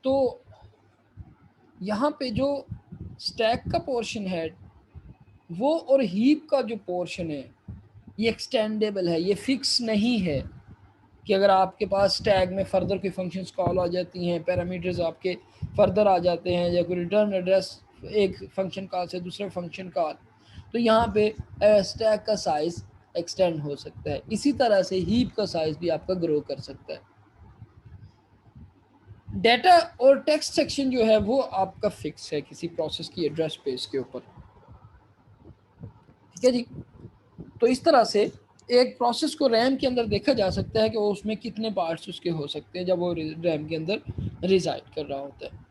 तो यहाँ पे जो स्टैक का पोर्शन है वो और हीप का जो पोर्शन है ये एक्सटेंडेबल है, ये फिक्स नहीं है कि अगर आपके पास स्टैक में फर्दर कोई फंक्शंस कॉल आ जाती हैं, पैरामीटर्स आपके फर्दर आ जाते हैं, या कोई रिटर्न एड्रेस एक फंक्शन कॉल से दूसरे फंक्शन कॉल, तो यहाँ पे स्टैक का साइज़ एक्सटेंड हो सकता है। इसी तरह से हीप का साइज़ भी आपका ग्रो कर सकता है। डाटा और टेक्स्ट सेक्शन जो है वो आपका फिक्स है किसी प्रोसेस की एड्रेस स्पेस के ऊपर, ठीक है जी। तो इस तरह से एक प्रोसेस को रैम के अंदर देखा जा सकता है कि वो उसमें कितने पार्ट्स उसके हो सकते हैं जब वो रैम के अंदर रिजाइड कर रहा होता है।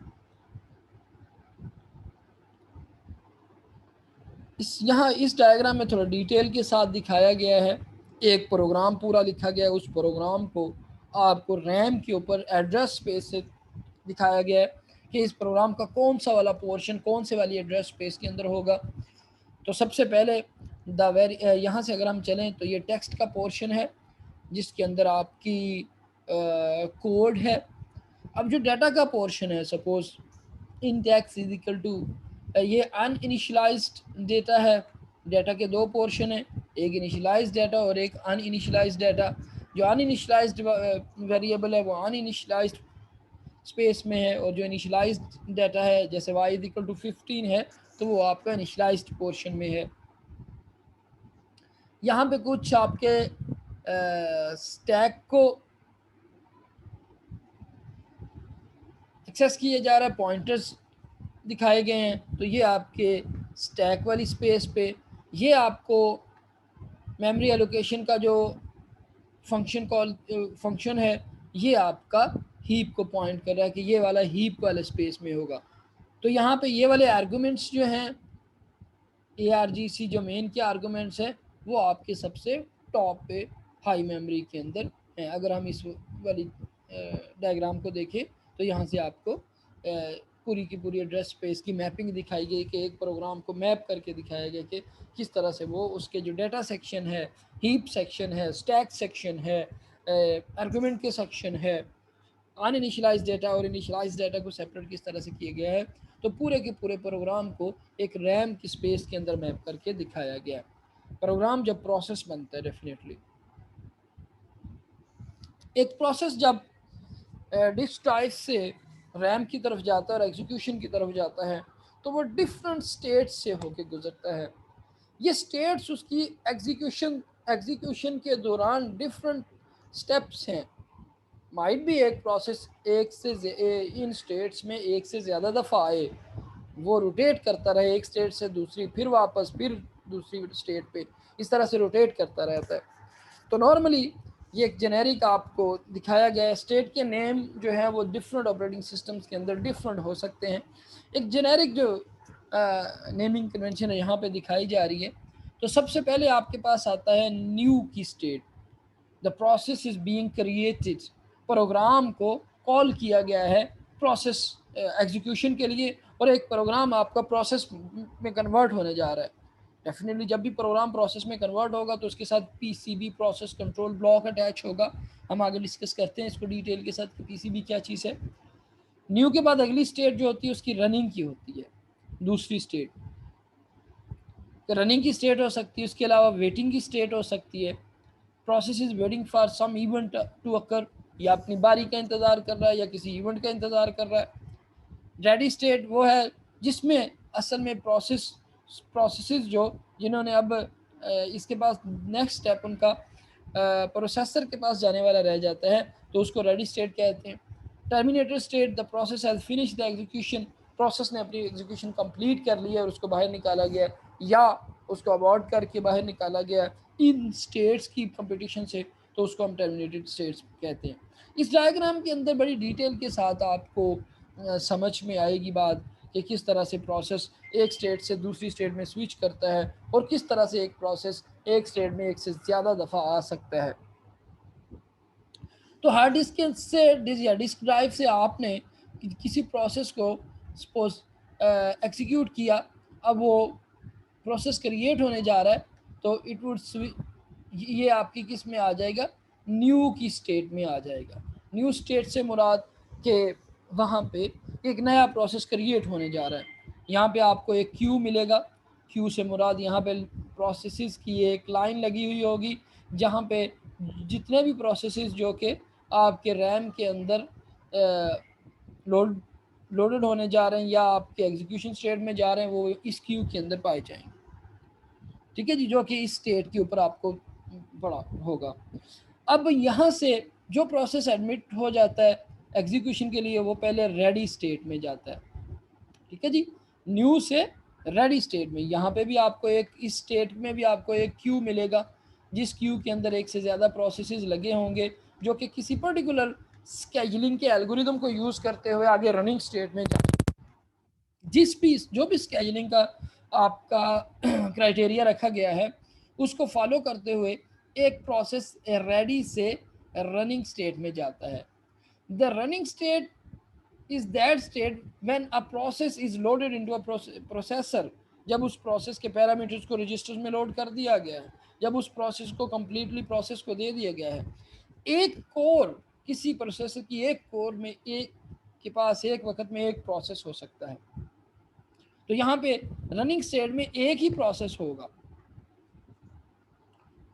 यहाँ इस डायग्राम में थोड़ा डिटेल के साथ दिखाया गया है, एक प्रोग्राम पूरा लिखा गया है, उस प्रोग्राम को आपको रैम के ऊपर एड्रेस स्पेस से दिखाया गया है कि इस प्रोग्राम का कौन सा वाला पोर्शन कौन से वाली एड्रेस स्पेस के अंदर होगा। तो सबसे पहले यहाँ से अगर हम चलें तो ये टेक्स्ट का पोर्शन है जिसके अंदर आपकी कोड है। अब जो डाटा का पोर्शन है, suppose index is equal to, ये अनइनिशियलाइज्ड डेटा है। डाटा के दो पोर्शन है, एक इनिशियलाइज्ड डाटा और एक अनइनिशियलाइज्ड डाटा। जो अनइनिशियलाइज्ड वेरिएबल है वो अनइनिशियलाइज्ड स्पेस में है, और जो इनिशियलाइज्ड डाटा है जैसे y इज इक्वल टू 15 है तो वो आपका इनिशियलाइज्ड पोर्शन में है। यहाँ पे कुछ आपके स्टैक को एक्सेस किए जा रहा है, पॉइंटर्स दिखाए गए हैं। तो ये आपके स्टैक वाली स्पेस पे, ये आपको मेमोरी एलोकेशन का जो फंक्शन है ये आपका हीप को पॉइंट कर रहा है कि ये वाला हीप वाले स्पेस में होगा। तो यहाँ पे ये वाले आर्गूमेंट्स जो हैं ARGC जो मेन के आर्गूमेंट्स हैं वो आपके सबसे टॉप पे हाई मेमोरी के अंदर हैं। अगर हम इस वाली डायग्राम को देखें तो यहाँ से आपको पूरी की पूरी एड्रेस स्पेस की मैपिंग दिखाई गई कि एक प्रोग्राम को मैप करके दिखाया गया कि किस तरह से वो उसके जो डाटा सेक्शन है, हीप सेक्शन है, स्टैक सेक्शन है, आर्गूमेंट के सेक्शन है, अनइनिशियलाइज डाटा और इनिशियलाइज डाटा को सेपरेट किस तरह से किया गया है। तो पूरे के पूरे प्रोग्राम को एक रैम की स्पेस के अंदर मैप करके दिखाया गया है। प्रोग्राम जब प्रोसेस बनता है, डेफिनेटली एक प्रोसेस जब डिस्क ड्राइव से रैम की तरफ जाता है और एग्जीक्यूशन की तरफ जाता है तो वो डिफरेंट स्टेट्स से होके गुजरता है। ये स्टेट्स उसकी एग्जीक्यूशन के दौरान डिफरेंट स्टेप्स हैं। माइट भी एक प्रोसेस एक से इन स्टेट्स में एक से ज़्यादा दफ़ा आए, वो रोटेट करता रहे एक स्टेट से दूसरी, फिर वापस फिर दूसरी स्टेट पे, इस तरह से रोटेट करता रहता है। तो नॉर्मली ये एक जेनेरिक आपको दिखाया गया है। स्टेट के नेम जो है वो डिफरेंट ऑपरेटिंग सिस्टम्स के अंदर डिफरेंट हो सकते हैं। एक जेनेरिक जो नेमिंग कन्वेंशन है यहाँ पे दिखाई जा रही है। तो सबसे पहले आपके पास आता है न्यू की state, the process is being created, program को कॉल किया गया है प्रोसेस एग्जीक्यूशन के लिए, और एक प्रोग्राम आपका प्रोसेस में कन्वर्ट होने जा रहा है। डेफिनेटली जब भी प्रोग्राम प्रोसेस में कन्वर्ट होगा तो उसके साथ PCB process control block attach होगा। हम आगे डिस्कस करते हैं इसको डिटेल के साथ कि PCB क्या चीज़ है। न्यू के बाद अगली स्टेट जो होती है उसकी रनिंग की होती है। दूसरी स्टेट रनिंग की स्टेट हो सकती है, उसके अलावा वेटिंग की स्टेट हो सकती है। Process is waiting for some event to occur, या अपनी बारी का इंतज़ार कर रहा है या किसी इवेंट का इंतज़ार कर रहा है। रेडी स्टेट वो है जिसमें असल में प्रोसेसेस जो जिन्होंने अब इसके पास नेक्स्ट स्टेप उनका प्रोसेसर के पास जाने वाला रह जाता है तो उसको रेडी स्टेट कहते हैं। Terminated state, the process has finish the execution, process ने अपनी एग्जीक्यूशन कंप्लीट कर लिया और उसको बाहर निकाला गया या उसको अवॉइड करके बाहर निकाला गया इन स्टेट्स की कंपटीशन से, तो उसको हम टर्मिनेटेड स्टेट्स कहते हैं। इस डायग्राम के अंदर बड़ी डिटेल के साथ आपको समझ में आएगी बात कि किस तरह से प्रोसेस एक स्टेट से दूसरी स्टेट में स्विच करता है और किस तरह से एक प्रोसेस एक स्टेट में एक से ज़्यादा दफ़ा आ सकता है। तो हार्ड डिस्क से या डिस्क ड्राइव से आपने किसी प्रोसेस को सपोज एग्जीक्यूट किया, अब वो प्रोसेस क्रिएट होने जा रहा है तो इट वुड ये आपकी किस में आ जाएगा, न्यू की स्टेट में आ जाएगा। न्यू स्टेट से मुराद के वहाँ पे एक नया प्रोसेस क्रिएट होने जा रहा है। यहाँ पे आपको एक क्यू मिलेगा, क्यू से मुराद यहाँ पे प्रोसेसेस की एक लाइन लगी हुई होगी, जहाँ पे जितने भी प्रोसेसेस जो कि आपके रैम के अंदर लोडेड होने जा रहे हैं या आपके एग्जीक्यूशन स्टेट में जा रहे हैं, वो इस क्यू के अंदर पाए जाएंगे। ठीक है जी, जो कि इस स्टेट के ऊपर आपको पड़ा होगा। अब यहाँ से जो प्रोसेस एडमिट हो जाता है एग्जीक्यूशन के लिए, वो पहले रेडी स्टेट में जाता है। ठीक है जी, न्यू से रेडी स्टेट में। यहाँ पे भी आपको एक, इस स्टेट में भी आपको एक क्यू मिलेगा, जिस क्यू के अंदर एक से ज़्यादा प्रोसेसेस लगे होंगे जो कि किसी पर्टिकुलर स्केजुलिंग के एल्गोरिदम को यूज़ करते हुए आगे रनिंग स्टेट में जाए। जो भी स्केजुलिंग का आपका क्राइटेरिया रखा गया है, उसको फॉलो करते हुए एक प्रोसेस रेडी से रनिंग स्टेट में जाता है। The running state is that state when a process is loaded into a processor, जब उस प्रोसेस के पैरामीटर्स को रजिस्टर्स में लोड कर दिया गया है, जब उस प्रोसेस को कंप्लीटली प्रोसेस को दे दिया गया है। एक कोर, किसी प्रोसेसर की एक कोर में एक के पास एक वक्त में एक प्रोसेस हो सकता है, तो यहाँ पे रनिंग स्टेट में एक ही प्रोसेस होगा।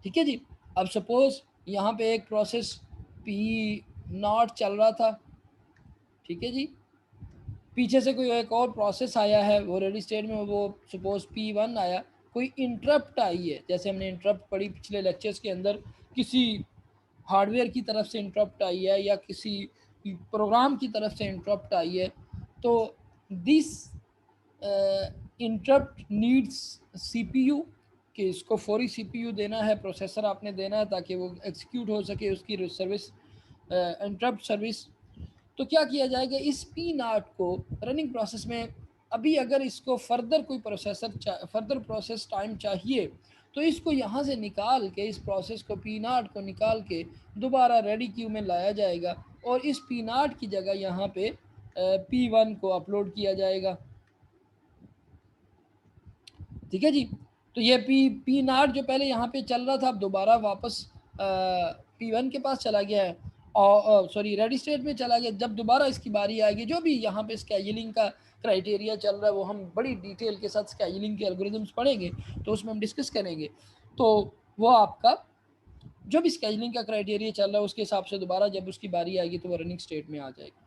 ठीक है जी, अब सपोज यहाँ पे एक प्रोसेस P0 चल रहा था। ठीक है जी, पीछे से कोई एक और प्रोसेस आया है, वो रेडी स्टेट में, वो सपोज P1 आया, कोई इंटरप्ट आई है, जैसे हमने इंटरप्ट पढ़ी पिछले लेक्चर्स के अंदर, किसी हार्डवेयर की तरफ से इंटरप्ट आई है या किसी प्रोग्राम की तरफ से इंटरप्ट आई है, तो दिस इंटरप्ट नीड्स CPU, कि इसको फौरी CPU देना है, प्रोसेसर आपने देना है ताकि वो एग्जीक्यूट हो सके उसकी सर्विस, इंटरप्ट सर्विस। तो क्या किया जाएगा, इस P0 को रनिंग प्रोसेस में, अभी अगर इसको फर्दर कोई फर्दर प्रोसेस टाइम चाहिए, तो इसको यहाँ से निकाल के, इस प्रोसेस को P0 को निकाल के दोबारा रेडी क्यू में लाया जाएगा और इस P0 की जगह यहाँ पे P1 को अपलोड किया जाएगा। ठीक है जी, तो ये P0 जो पहले यहाँ पे चल रहा था, अब दोबारा वापस P1 के पास चला गया है, और सॉरी रेडी स्टेट में चला गया। जब दोबारा इसकी बारी आएगी, जो भी यहाँ पे स्केजुलिंग का क्राइटेरिया चल रहा है, वो हम बड़ी डिटेल के साथ स्केजुलिंग के एल्गोरिदम्स पढ़ेंगे, तो उसमें हम डिस्कस करेंगे। तो वो आपका जो भी स्केजुलिंग का क्राइटेरिया चल रहा है, उसके हिसाब से दोबारा जब उसकी बारी आएगी तो वो रनिंग स्टेट में आ जाएगी।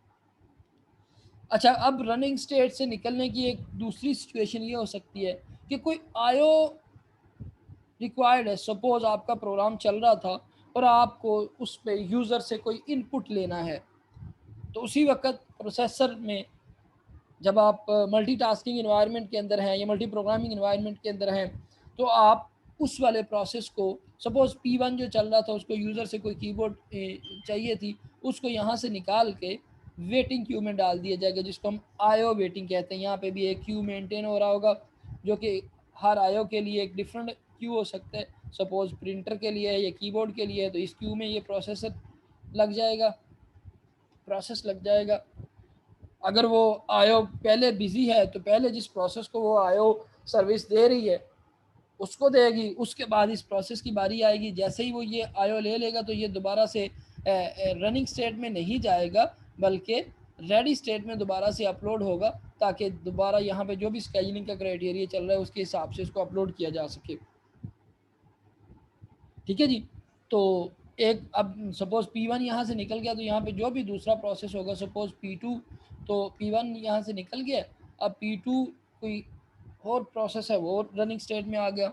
अच्छा, अब रनिंग स्टेट से निकलने की एक दूसरी सिचुएशन ये हो सकती है कि कोई आयो रिक्वायर्ड है। सपोज आपका प्रोग्राम चल रहा था और आपको उस पर यूज़र से कोई इनपुट लेना है, तो उसी वक्त प्रोसेसर में जब आप मल्टीटास्किंग इन्वायरमेंट के अंदर हैं या मल्टी प्रोग्रामिंग इन्वायरमेंट के अंदर हैं, तो आप उस वाले प्रोसेस को, सपोज P1 जो चल रहा था, उसको यूज़र से कोई कीबोर्ड चाहिए थी, उसको यहाँ से निकाल के वेटिंग क्यू में डाल दिया जाएगा, जिसको हम आयो वेटिंग कहते हैं। यहाँ पे भी एक क्यू मेंटेन हो रहा होगा, जो कि हर आयो के लिए एक डिफरेंट क्यू हो सकता है। सपोज प्रिंटर के लिए है या कीबोर्ड के लिए है, तो इस क्यू में ये प्रोसेस लग जाएगा। अगर वो आयो पहले बिजी है, तो पहले जिस प्रोसेस को वो आयो सर्विस दे रही है उसको देगी, उसके बाद इस प्रोसेस की बारी आएगी। जैसे ही वो ये आयो ले लेगा, तो ये दोबारा से रनिंग स्टेट में नहीं जाएगा, बल्कि रेडी स्टेट में दोबारा से अपलोड होगा, ताकि दोबारा यहाँ पे जो भी स्केजुलिंग का क्राइटेरिया चल रहा है उसके हिसाब से इसको अपलोड किया जा सके। ठीक है जी, तो एक, अब सपोज P1 यहाँ से निकल गया, तो यहाँ पे जो भी दूसरा प्रोसेस होगा, सपोज P2, तो P1 यहाँ से निकल गया, अब P2 कोई और प्रोसेस है वो रनिंग स्टेट में आ गया।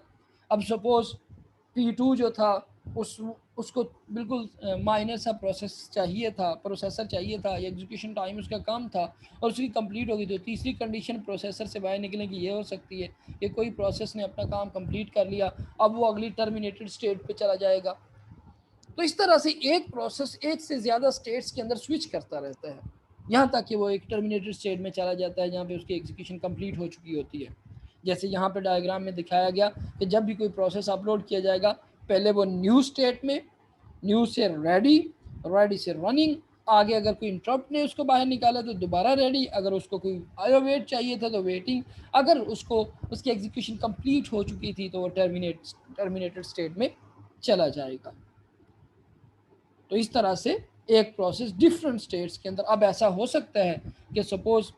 अब सपोज P2 जो था, उसको बिल्कुल माइनर सा प्रोसेसर चाहिए था, एग्जीक्यूशन टाइम उसका कम था और उसकी कंप्लीट हो गई। तो तीसरी कंडीशन प्रोसेसर से बाहर निकलने की ये हो सकती है कि कोई प्रोसेस ने अपना काम कंप्लीट कर लिया, अब वो अगली टर्मिनेटेड स्टेट पे चला जाएगा। तो इस तरह से एक प्रोसेस एक से ज़्यादा स्टेट्स के अंदर स्विच करता रहता है, यहाँ तक कि वो एक टर्मिनेटेड स्टेट में चला जाता है, जहाँ पे उसकी एग्जीक्यूशन कंप्लीट हो चुकी होती है। जैसे यहाँ पे डायग्राम में दिखाया गया कि जब भी कोई प्रोसेस अपलोड किया जाएगा, पहले वो न्यू स्टेट में, न्यू से रेडी, रेडी से रनिंग, आगे अगर कोई इंटरप्ट ने उसको बाहर निकाला तो दोबारा रेडी, अगर उसको कोई आयो वेट चाहिए था तो वेटिंग, अगर उसको उसकी एग्जीक्यूशन कंप्लीट हो चुकी थी तो वो टर्मिनेटेड स्टेट में चला जाएगा। तो इस तरह से एक प्रोसेस डिफरेंट स्टेट्स के अंदर। अब ऐसा हो सकता है कि सपोज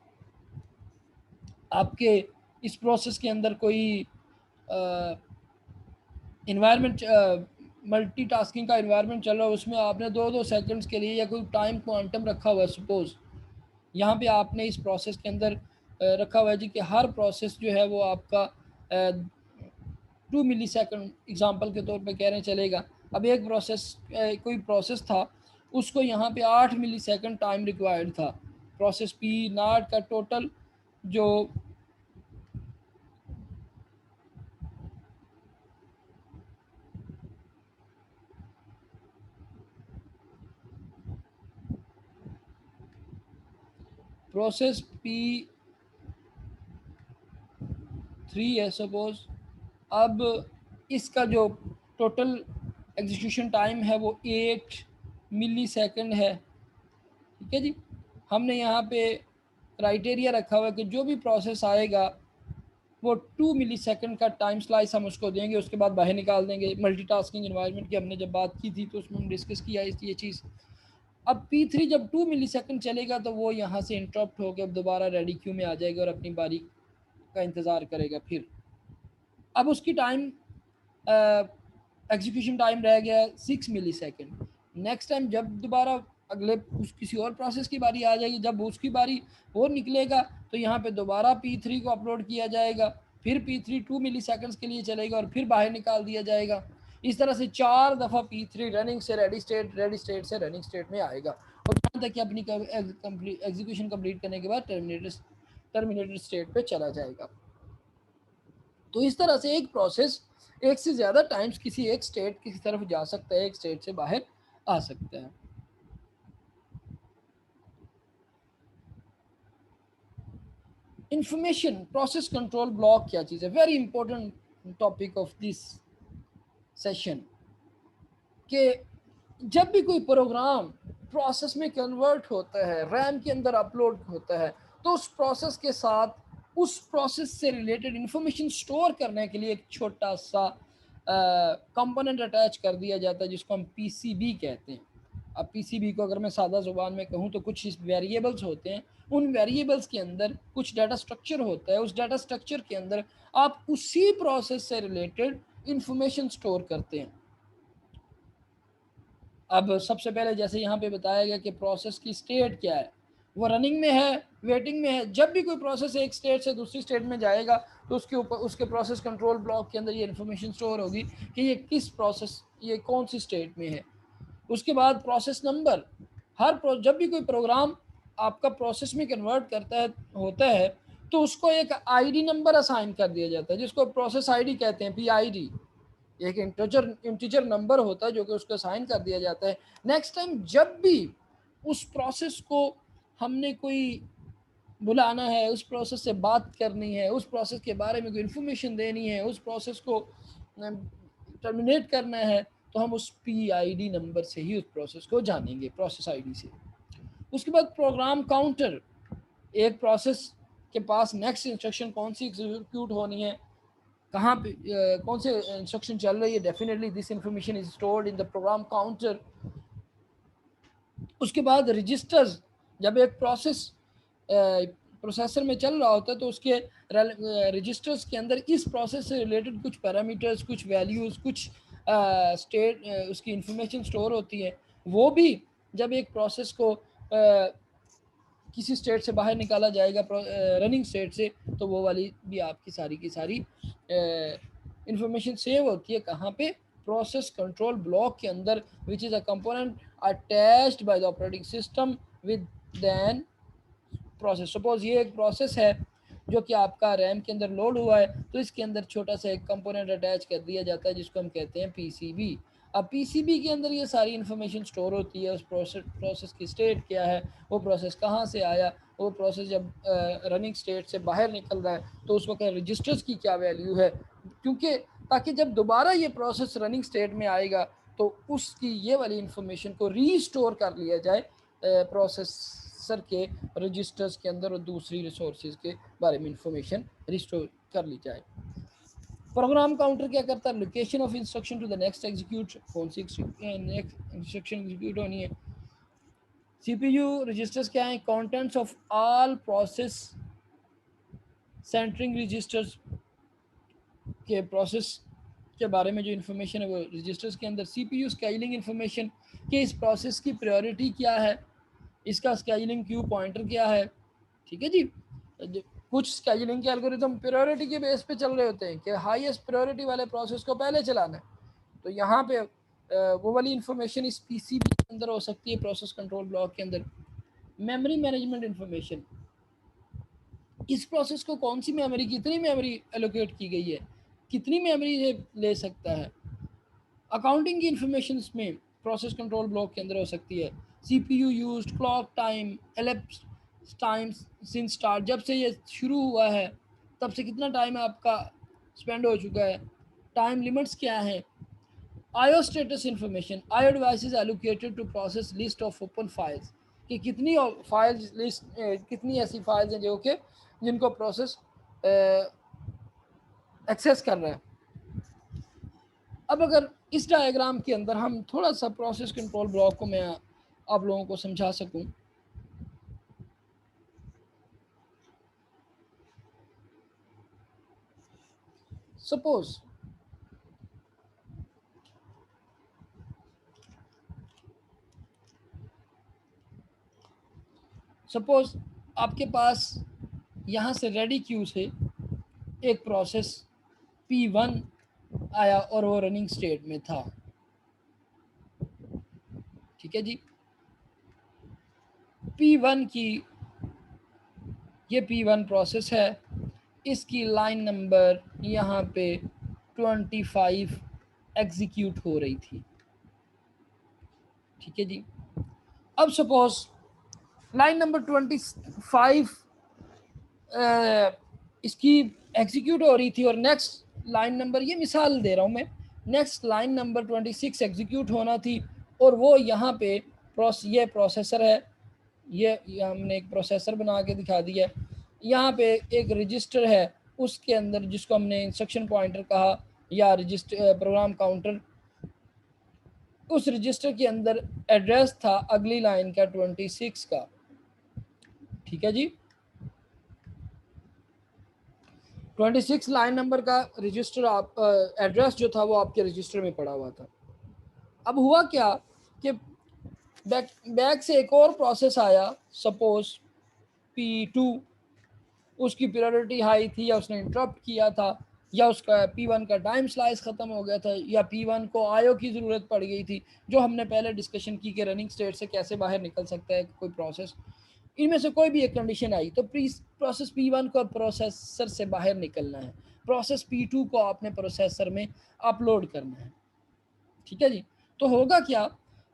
आपके इस प्रोसेस के अंदर कोई इन्वायरमेंट मल्टीटास्किंग का इन्वायरमेंट चल रहा है, उसमें आपने 2-2 सेकंड्स के लिए या कोई टाइम क्वांटम रखा हुआ है। सपोज यहाँ पे आपने इस प्रोसेस के अंदर रखा हुआ है जी कि हर प्रोसेस जो है वो आपका 2 मिली सेकंड एग्जाम्पल के तौर पे कह रहे हैं चलेगा। अब एक प्रोसेस कोई प्रोसेस था, उसको यहाँ पे 8 मिली सेकंड टाइम रिक्वायर्ड था। प्रोसेस पी नाट का टोटल जो प्रोसेस पी 3 है सपोज, अब इसका जो टोटल एग्जीक्यूशन टाइम है वो 8 मिली सेकंड है। ठीक है जी। हमने यहाँ पे क्राइटेरिया रखा हुआ है कि जो भी प्रोसेस आएगा वो 2 मिली सेकंड का टाइम स्लाइस हम उसको देंगे, उसके बाद बाहर निकाल देंगे। मल्टीटास्किंग एनवायरनमेंट की हमने जब बात की थी तो उसमें हम डिस्कस किया ये चीज़। अब P3 जब 2 मिली सेकंड चलेगा तो वो यहाँ से इंटरप्ट होकर दोबारा रेडी क्यू में आ जाएगा और अपनी बारी का इंतज़ार करेगा। फिर अब उसकी टाइम एग्जीक्यूशन टाइम रह गया 6 मिली सेकंड। नेक्स्ट टाइम जब दोबारा अगले किसी और प्रोसेस की बारी आ जाएगी, जब उसकी बारी और निकलेगा तो यहाँ पे दोबारा P3 को अपलोड किया जाएगा। फिर P3 2 मिली सेकंड्स के लिए चलेगा और फिर बाहर निकाल दिया जाएगा। इस तरह से 4 दफ़ा P3 रनिंग से रेडी स्टेट से रनिंग स्टेट में आएगा और यहाँ तक कि अपनी एग्जीक्यूशन कंप्लीट करने के बाद टर्मिनेटेड स्टेट पे चला जाएगा। तो इस तरह से एक प्रोसेस एक से ज़्यादा टाइम्स किसी एक स्टेट की तरफ जा सकता है, एक स्टेट से बाहर आ सकता है। इंफॉर्मेशन प्रोसेस कंट्रोल ब्लॉक क्या चीज़ है? Very important topic of this session कि जब भी कोई प्रोग्राम प्रोसेस में कन्वर्ट होता है, रैम के अंदर अपलोड होता है, तो उस प्रोसेस के साथ उस प्रोसेस से रिलेटेड इंफॉर्मेशन स्टोर करने के लिए एक छोटा सा कंपोनेंट अटैच कर दिया जाता है जिसको हम पीसीबी कहते हैं। अब पीसीबी को अगर मैं सादा ज़ुबान में कहूँ तो कुछ वेरिएबल्स होते हैं, उन वेरिएबल्स के अंदर कुछ डाटा स्ट्रक्चर होता है, उस डाटा स्ट्रक्चर के अंदर आप उसी प्रोसेस से रिलेटेड इंफॉर्मेशन स्टोर करते हैं। अब सबसे पहले जैसे यहाँ पे बताया गया कि प्रोसेस की स्टेट क्या है, वो रनिंग में है, वेटिंग में है। जब भी कोई प्रोसेस एक स्टेट से दूसरी स्टेट में जाएगा तो उसके ऊपर उसके प्रोसेस कंट्रोल ब्लॉक के अंदर ये इन्फॉर्मेशन स्टोर होगी कि ये किस प्रोसेस, ये कौन सी स्टेट में है। उसके बाद प्रोसेस नंबर, जब भी कोई प्रोग्राम आपका प्रोसेस में कन्वर्ट करता है होता है तो उसको एक आईडी नंबर असाइन कर दिया जाता है जिसको प्रोसेस आईडी कहते हैं, PID। एक इंटीजर नंबर होता है जो कि उसको साइन कर दिया जाता है। नेक्स्ट टाइम जब भी उस प्रोसेस को हमने कोई बुलाना है, उस प्रोसेस से बात करनी है, उस प्रोसेस के बारे में कोई इन्फॉर्मेशन देनी है, उस प्रोसेस को टर्मिनेट करना है, तो हम उस PID नंबर से ही उस प्रोसेस को जानेंगे, प्रोसेस आईडी से। उसके बाद प्रोग्राम काउंटर, एक प्रोसेस के पास नेक्स्ट इंस्ट्रक्शन कौन सी एग्जीक्यूट होनी है, कहाँ पे कौन से इंस्ट्रक्शन चल रही है, definitely this information is stored in the program counter. उसके बाद रजिस्टर्स, जब एक प्रोसेस प्रोसेसर में चल रहा होता है तो उसके रजिस्टर्स के अंदर इस प्रोसेस से रिलेटेड कुछ पैरामीटर्स, कुछ वैल्यूज़, कुछ स्टेट उसकी इंफॉर्मेशन स्टोर होती है। वो भी जब एक प्रोसेस को किसी स्टेट से बाहर निकाला जाएगा रनिंग स्टेट से, तो वो वाली भी आपकी सारी की सारी इंफॉर्मेशन सेव होती है कहाँ पे, प्रोसेस कंट्रोल ब्लॉक के अंदर, which is a component attached by the operating system with than process. Suppose ये एक प्रोसेस है जो कि आपका रैम के अंदर लोड हुआ है, तो इसके अंदर छोटा सा एक कंपोनेंट अटैच कर दिया जाता है जिसको हम कहते हैं PCB। अब PCB के अंदर ये सारी इन्फॉर्मेशन स्टोर होती है, उस प्रोसेस की स्टेट क्या है, वो प्रोसेस कहाँ से आया, वो प्रोसेस जब रनिंग स्टेट से बाहर निकल रहा है तो उस वक्त रजिस्टर्स की क्या वैल्यू है, क्योंकि ताकि जब दोबारा ये प्रोसेस रनिंग स्टेट में आएगा तो उसकी ये वाली इन्फॉर्मेशन को रीस्टोर कर लिया जाए प्रोसेसर के रजिस्टर्स के अंदर और दूसरी रिसोर्सेज के बारे में इंफॉर्मेशन रिस्टोर कर ली जाए। प्रोग्राम काउंटर क्या करता है, location of instruction to the next execute, कौन सी नेक्स्ट इंस्ट्रक्शन एग्जीक्यूट होनी है, CPU रजिस्टर्स क्या हैं? Contents of all process centering registers के प्रोसेस के बारे में जो इन्फॉर्मेशन है वो रजिस्टर्स के अंदर। CPU स्केलिंग इन्फॉर्मेशन कि इस प्रोसेस की प्रायोरिटी क्या है, इसका स्केलिंग क्यू पॉइंटर क्या है। ठीक है जी। कुछ स्केलिंग के एल्गोरिथम प्रायोरिटी के बेस पे चल रहे होते हैं कि हाईएस्ट प्रायोरिटी वाले प्रोसेस को पहले चलाना है, तो यहाँ पे वो वाली इन्फॉर्मेशन इस पीसीबी के अंदर हो सकती है, प्रोसेस कंट्रोल ब्लॉक के अंदर। मेमोरी मैनेजमेंट इन्फॉर्मेशन, इस प्रोसेस को कौन सी मेमोरी, कितनी मेमोरी एलोकेट की गई है, कितनी मेमोरी ले सकता है। अकाउंटिंग की इन्फॉर्मेशन में प्रोसेस कंट्रोल ब्लॉक के अंदर हो सकती है। CPU used, clock time, elapsed time since start, जब से ये शुरू हुआ है तब से कितना टाइम आपका स्पेंड हो चुका है, टाइम लिमिट्स क्या है। IO status information, IO devices allocated to process list of open files, कि कितनी फाइल्स लिस्ट, कितनी ऐसी फाइल्स हैं जो कि जिनको प्रोसेस एक्सेस कर रहा है। अब अगर इस डायग्राम के अंदर हम थोड़ा सा प्रोसेस कंट्रोल ब्लॉक को मैं आप लोगों को समझा सकूं। सपोज आपके पास यहाँ से रेडी क्यू से एक प्रोसेस P1 आया और वो रनिंग स्टेट में था। ठीक है जी। P1 की, ये P1 प्रोसेस है, इसकी लाइन नंबर यहाँ पे 25 एग्जीक्यूट हो रही थी। ठीक है जी। अब सपोज लाइन नंबर 25 इसकी एग्जीक्यूट हो रही थी और नेक्स्ट लाइन नंबर, ये मिसाल दे रहा हूँ मैं, नेक्स्ट लाइन नंबर 26 एग्जीक्यूट होना थी, और वो यहाँ पे ये प्रोसेसर है, ये हमने एक प्रोसेसर बना के दिखा दिया है। यहाँ पे एक रजिस्टर है, उसके अंदर जिसको हमने इंस्ट्रक्शन पॉइंटर कहा या रजिस्टर प्रोग्राम काउंटर, उस रजिस्टर के अंदर एड्रेस था अगली लाइन का 26 का। ठीक है जी। 26 लाइन नंबर का रजिस्टर, आप एड्रेस जो था वो आपके रजिस्टर में पड़ा हुआ था। अब हुआ क्या कि बैक से एक और प्रोसेस आया, सपोज P2, उसकी प्रायोरिटी हाई थी या उसने इंटरप्ट किया था, या उसका P1 का टाइम स्लाइस ख़त्म हो गया था, या P1 को IO की ज़रूरत पड़ गई थी, जो हमने पहले डिस्कशन की कि रनिंग स्टेट से कैसे बाहर निकल सकता है कोई प्रोसेस। इनमें से कोई भी एक कंडीशन आई तो प्रोसेस P1 को प्रोसेसर से बाहर निकलना है, प्रोसेस P2 को आपने प्रोसेसर में अपलोड करना है। ठीक है जी। तो होगा क्या,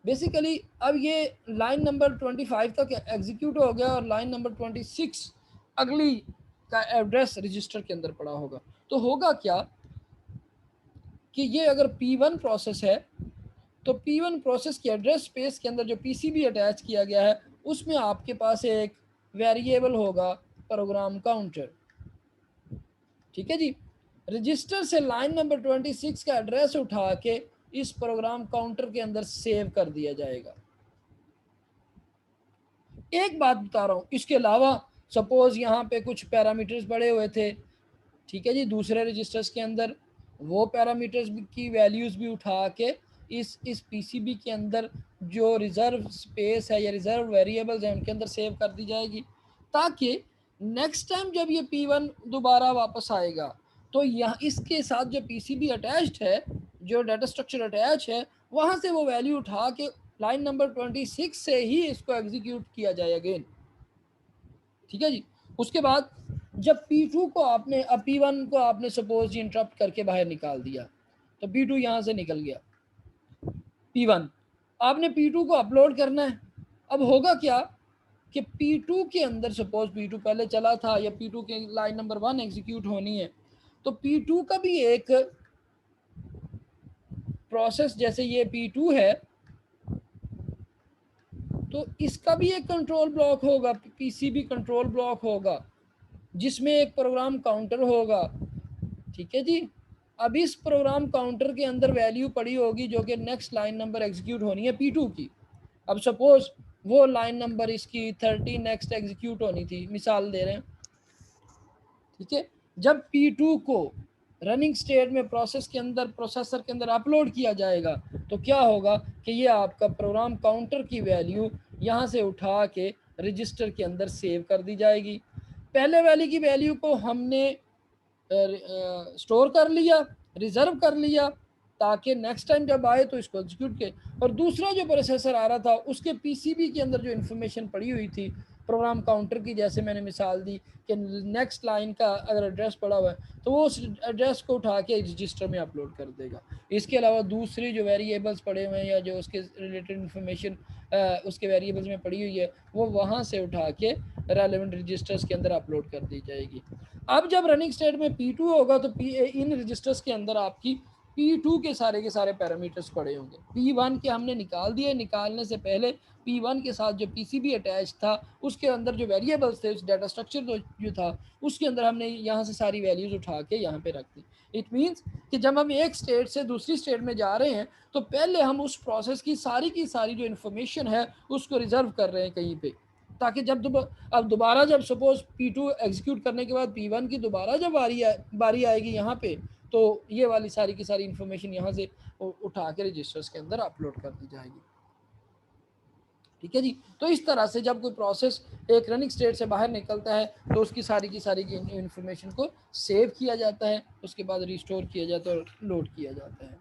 बेसिकली अब ये लाइन नंबर 25 तक एग्जीक्यूट हो गया और लाइन नंबर 26 अगली का एड्रेस रजिस्टर के अंदर पड़ा होगा। तो होगा क्या कि ये अगर P1 प्रोसेस है तो P1 प्रोसेस की एड्रेस स्पेस के अंदर जो PCB अटैच किया गया है उसमें आपके पास एक वेरिएबल होगा प्रोग्राम काउंटर। ठीक है जी। रजिस्टर से लाइन नंबर 26 का एड्रेस उठा के इस प्रोग्राम काउंटर के अंदर सेव कर दिया जाएगा। एक बात बता रहा हूं, इसके अलावा सपोज यहाँ पे कुछ पैरामीटर्स पड़े हुए थे, ठीक है जी, दूसरे रजिस्टर्स के अंदर, वो पैरामीटर्स की वैल्यूज भी उठा के इस पीसीबी के अंदर जो रिजर्व स्पेस है या रिजर्व वेरिएबल्स हैं उनके अंदर सेव कर दी जाएगी, ताकि नेक्स्ट टाइम जब ये P1 दोबारा वापस आएगा तो यहाँ इसके साथ जो पीसीबी अटैच्ड है, जो डाटा स्ट्रक्चर अटैच है, वहाँ से वो वैल्यू उठा के लाइन नंबर 26 से ही इसको एग्जीक्यूट किया जाए अगेन। ठीक है जी। उसके बाद जब P2 को आपने, अब P1 को आपने सपोज इंटरप्ट करके बाहर निकाल दिया, तो P2 यहाँ से निकल गया। P1 आपने P2 को अपलोड करना है। अब होगा क्या कि P2 के अंदर सपोज P2 पहले चला था या P2 के लाइन नंबर 1 एग्जीक्यूट होनी है, तो P2 का भी एक प्रोसेस, जैसे ये P2 है तो इसका भी एक कंट्रोल ब्लॉक होगा, पीसीबी कंट्रोल ब्लॉक होगा जिसमें एक प्रोग्राम काउंटर होगा। ठीक है जी। अब इस प्रोग्राम काउंटर के अंदर वैल्यू पड़ी होगी जो कि नेक्स्ट लाइन नंबर एग्जीक्यूट होनी है P2 की। अब सपोज वो लाइन नंबर इसकी 30 नेक्स्ट एग्जीक्यूट होनी थी, मिसाल दे रहे हैं, ठीक है। जब P2 को रनिंग स्टेट में प्रोसेस के अंदर, प्रोसेसर के अंदर अपलोड किया जाएगा, तो क्या होगा कि ये आपका प्रोग्राम काउंटर की वैल्यू यहाँ से उठा के रजिस्टर के अंदर सेव कर दी जाएगी। पहले वाली की वैल्यू को हमने स्टोर कर लिया, रिजर्व कर लिया, ताकि नेक्स्ट टाइम जब आए तो इसको एग्जीक्यूट के। और दूसरा जो प्रोसेसर आ रहा था उसके पीसीबी के अंदर जो इन्फॉर्मेशन पड़ी हुई थी प्रोग्राम काउंटर की, जैसे मैंने मिसाल दी कि नेक्स्ट लाइन का अगर एड्रेस पड़ा हुआ है तो वो उस एड्रेस को उठा के रजिस्टर में अपलोड कर देगा। इसके अलावा दूसरे जो वेरिएबल्स पड़े हुए हैं या जो उसके रिलेटेड इन्फॉर्मेशन उसके वेरिएबल्स में पड़ी हुई है, वो वहाँ से उठा के रेलेवेंट रजिस्टर्स के अंदर अपलोड कर दी जाएगी। अब जब रनिंग स्टेट में P2 होगा तो इन रजिस्टर्स के अंदर आपकी P2 के सारे पैरामीटर्स पड़े होंगे। P1 के हमने निकाल दिए, निकालने से पहले P1 के साथ जो पीसीबी अटैच था उसके अंदर जो वेरिएबल्स थे, उस डाटा स्ट्रक्चर जो था उसके अंदर हमने यहाँ से सारी वैल्यूज उठा के यहाँ पे रख दी। इट मीन्स कि जब हम एक स्टेट से दूसरी स्टेट में जा रहे हैं तो पहले हम उस प्रोसेस की सारी जो इन्फॉर्मेशन है उसको रिजर्व कर रहे हैं कहीं पे, ताकि अब दोबारा जब सपोज P2 एग्जीक्यूट करने के बाद P1 की दोबारा जब बारी आएगी यहाँ पे, तो ये वाली सारी की सारी इन्फॉर्मेशन यहाँ से उठा के रजिस्टर्स के अंदर अपलोड कर दी जाएगी। ठीक है जी। तो इस तरह से जब कोई प्रोसेस एक रनिंग स्टेट से बाहर निकलता है तो उसकी सारी की इन्फॉर्मेशन को सेव किया जाता है, उसके बाद रिस्टोर किया जाता है और लोड किया जाता है।